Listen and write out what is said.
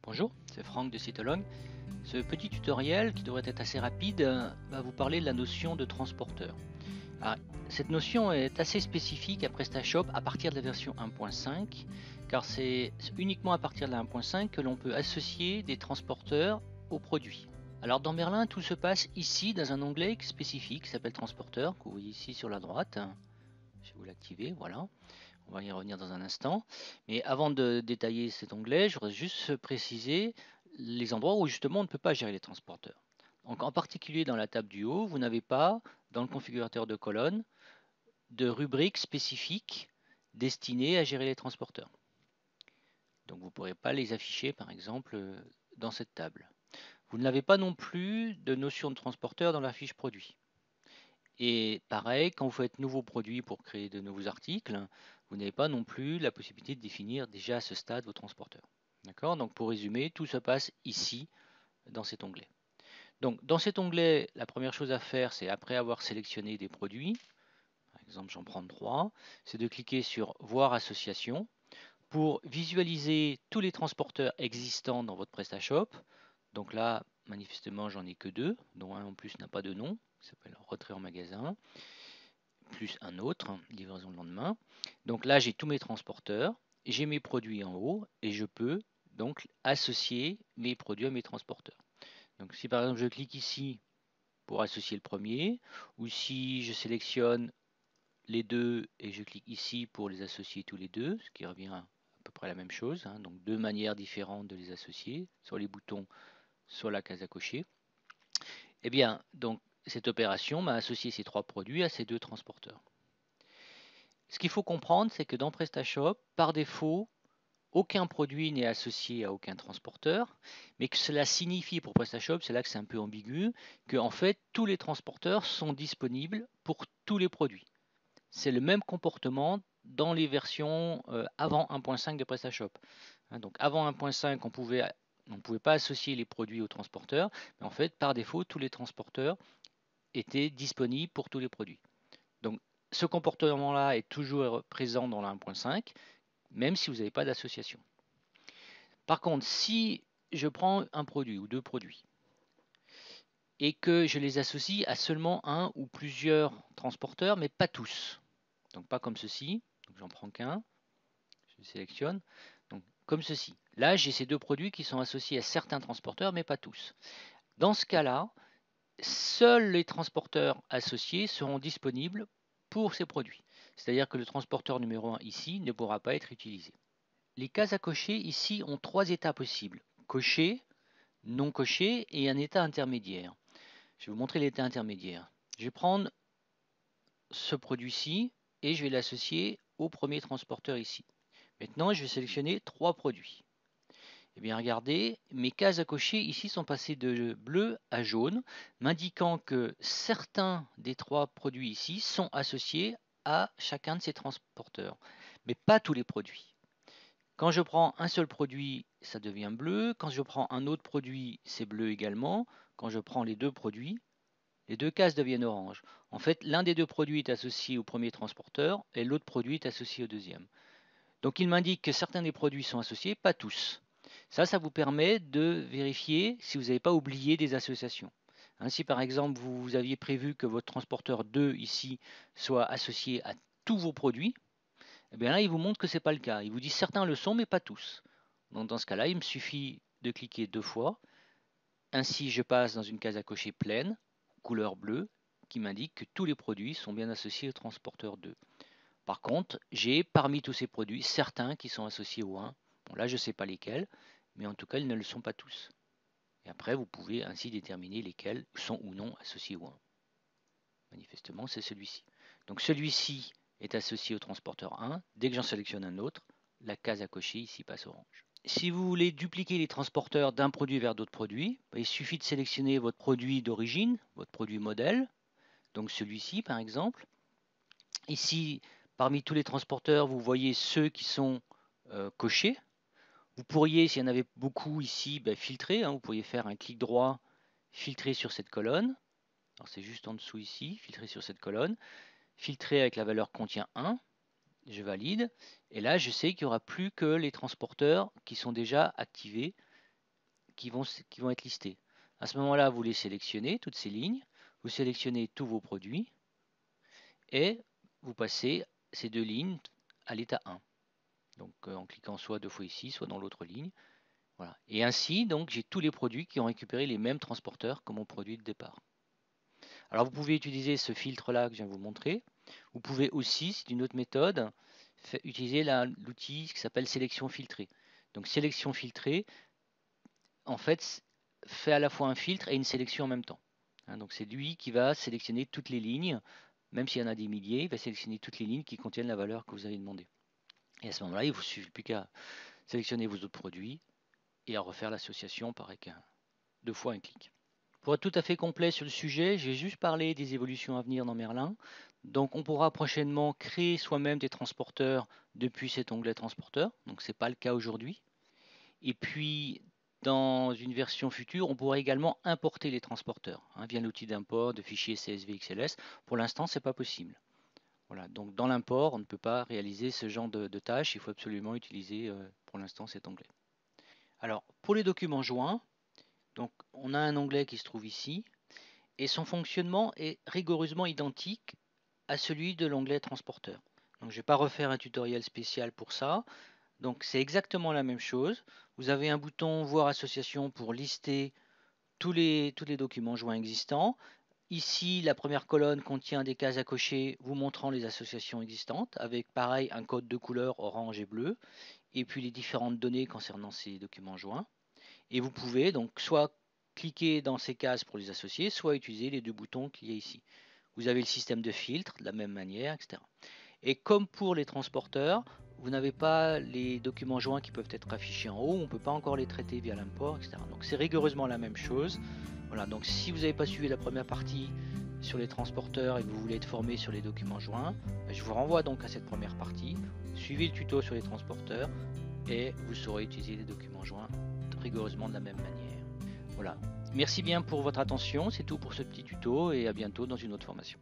Bonjour, c'est Franck de Cytolog. Ce petit tutoriel, qui devrait être assez rapide, va vous parler de la notion de transporteur. Alors, cette notion est assez spécifique à PrestaShop à partir de la version 1.5, car c'est uniquement à partir de la 1.5 que l'on peut associer des transporteurs aux produits. Alors dans Merlin, tout se passe ici dans un onglet spécifique qui s'appelle transporteur, que vous voyez ici sur la droite. Je vais vous l'activer, voilà. On va y revenir dans un instant. Mais avant de détailler cet onglet, je voudrais juste préciser les endroits où justement on ne peut pas gérer les transporteurs. Donc en particulier dans la table du haut, vous n'avez pas, dans le configurateur de colonne, de rubrique spécifique destinée à gérer les transporteurs. Donc vous ne pourrez pas les afficher par exemple dans cette table. Vous n'avez pas non plus de notion de transporteur dans la fiche produit. Et pareil, quand vous faites nouveau produit pour créer de nouveaux articles, vous n'avez pas non plus la possibilité de définir déjà à ce stade vos transporteurs. D'accord? Donc pour résumer, tout se passe ici, dans cet onglet. Donc dans cet onglet, la première chose à faire, c'est après avoir sélectionné des produits, par exemple j'en prends 3, c'est de cliquer sur Voir association pour visualiser tous les transporteurs existants dans votre PrestaShop. Donc là, manifestement, j'en ai que 2, dont un en plus n'a pas de nom, qui s'appelle Retrait en magasin, plus un autre, livraison le lendemain. Donc là, j'ai tous mes transporteurs, j'ai mes produits en haut et je peux donc associer mes produits à mes transporteurs. Donc si par exemple je clique ici pour associer le premier, ou si je sélectionne les deux et je clique ici pour les associer tous les deux, ce qui revient à peu près la même chose, hein, donc deux manières différentes de les associer, sur les boutons, sur la case à cocher. Et bien, donc cette opération m'a associé ces trois produits à ces deux transporteurs. Ce qu'il faut comprendre, c'est que dans PrestaShop, par défaut, aucun produit n'est associé à aucun transporteur, mais que cela signifie pour PrestaShop, c'est là que c'est un peu ambigu, que en fait tous les transporteurs sont disponibles pour tous les produits. C'est le même comportement dans les versions avant 1.5 de PrestaShop. Donc avant 1.5, on ne pouvait pas associer les produits aux transporteurs, mais en fait par défaut, tous les transporteurs étaient disponibles pour tous les produits. Donc ce comportement-là est toujours présent dans la 1.5, même si vous n'avez pas d'association. Par contre, si je prends un produit ou deux produits et que je les associe à seulement un ou plusieurs transporteurs, mais pas tous, donc pas comme ceci, j'en prends qu'un, je sélectionne, donc comme ceci. Là, j'ai ces deux produits qui sont associés à certains transporteurs, mais pas tous. Dans ce cas-là, seuls les transporteurs associés seront disponibles pour ces produits. C'est-à-dire que le transporteur numéro 1 ici ne pourra pas être utilisé. Les cases à cocher ici ont trois états possibles. Cocher, non coché et un état intermédiaire. Je vais vous montrer l'état intermédiaire. Je vais prendre ce produit-ci et je vais l'associer au premier transporteur ici. Maintenant, je vais sélectionner trois produits. Et bien regardez, mes cases à cocher ici sont passées de bleu à jaune, m'indiquant que certains des trois produits ici sont associés à chacun de ces transporteurs, mais pas tous les produits. Quand je prends un seul produit, ça devient bleu. Quand je prends un autre produit, c'est bleu également. Quand je prends les deux produits, les deux cases deviennent orange. En fait, l'un des deux produits est associé au premier transporteur et l'autre produit est associé au deuxième. Donc il m'indique que certains des produits sont associés, pas tous. Ça vous permet de vérifier si vous n'avez pas oublié des associations. Si par exemple vous aviez prévu que votre transporteur 2 ici soit associé à tous vos produits, eh bien là il vous montre que ce n'est pas le cas. Il vous dit certains le sont mais pas tous. Donc dans ce cas-là, il me suffit de cliquer deux fois. Ainsi je passe dans une case à cocher pleine, couleur bleue, qui m'indique que tous les produits sont bien associés au transporteur 2. Par contre, j'ai parmi tous ces produits certains qui sont associés au 1. Bon là je ne sais pas lesquels, mais en tout cas ils ne le sont pas tous. Et après vous pouvez ainsi déterminer lesquels sont ou non associés au 1. Manifestement c'est celui-ci. Donc celui-ci est associé au transporteur 1. Dès que j'en sélectionne un autre, la case à cocher ici passe orange. Si vous voulez dupliquer les transporteurs d'un produit vers d'autres produits, il suffit de sélectionner votre produit d'origine, votre produit modèle, donc celui-ci par exemple. Ici, parmi tous les transporteurs, vous voyez ceux qui sont cochés. Vous pourriez, s'il y en avait beaucoup ici, filtrer. Vous pourriez faire un clic droit, filtrer sur cette colonne. Alors c'est juste en dessous ici, filtrer sur cette colonne. Filtrer avec la valeur contient 1. Je valide. Et là, je sais qu'il n'y aura plus que les transporteurs qui sont déjà activés qui vont être listés. À ce moment-là, vous les sélectionnez, toutes ces lignes, vous sélectionnez tous vos produits et vous passez ces deux lignes à l'état 1. Donc en cliquant soit deux fois ici, soit dans l'autre ligne. Voilà. Et ainsi, donc, j'ai tous les produits qui ont récupéré les mêmes transporteurs que mon produit de départ. Alors vous pouvez utiliser ce filtre-là que je viens de vous montrer. Vous pouvez aussi, c'est une autre méthode, utiliser l'outil qui s'appelle sélection filtrée. Donc sélection filtrée, en fait, fait à la fois un filtre et une sélection en même temps. Donc c'est lui qui va sélectionner toutes les lignes, même s'il y en a des milliers, il va sélectionner toutes les lignes qui contiennent la valeur que vous avez demandé. Et à ce moment-là, il ne vous suffit plus qu'à sélectionner vos autres produits et à refaire l'association pareil deux fois un clic. Pour être tout à fait complet sur le sujet, j'ai juste parlé des évolutions à venir dans Merlin. Donc on pourra prochainement créer soi-même des transporteurs depuis cet onglet transporteur. Donc ce n'est pas le cas aujourd'hui. Et puis dans une version future, on pourra également importer les transporteurs via l'outil d'import de fichiers CSV XLS. Pour l'instant, ce n'est pas possible. Voilà, donc dans l'import, on ne peut pas réaliser ce genre de tâches. Il faut absolument utiliser pour l'instant cet onglet. Alors pour les documents joints, donc on a un onglet qui se trouve ici et son fonctionnement est rigoureusement identique à celui de l'onglet transporteur. Donc je ne vais pas refaire un tutoriel spécial pour ça. Donc c'est exactement la même chose. Vous avez un bouton voir association pour lister tous les documents joints existants. Ici, la première colonne contient des cases à cocher vous montrant les associations existantes avec pareil un code de couleur orange et bleu et puis les différentes données concernant ces documents joints. Et vous pouvez donc soit cliquer dans ces cases pour les associer, soit utiliser les deux boutons qu'il y a ici. Vous avez le système de filtre de la même manière, etc. Et comme pour les transporteurs, vous n'avez pas les documents joints qui peuvent être affichés en haut, on ne peut pas encore les traiter via l'import, etc. Donc c'est rigoureusement la même chose. Voilà, donc si vous n'avez pas suivi la première partie sur les transporteurs et que vous voulez être formé sur les documents joints, je vous renvoie donc à cette première partie. Suivez le tuto sur les transporteurs et vous saurez utiliser les documents joints rigoureusement de la même manière. Voilà. Merci bien pour votre attention, c'est tout pour ce petit tuto et à bientôt dans une autre formation.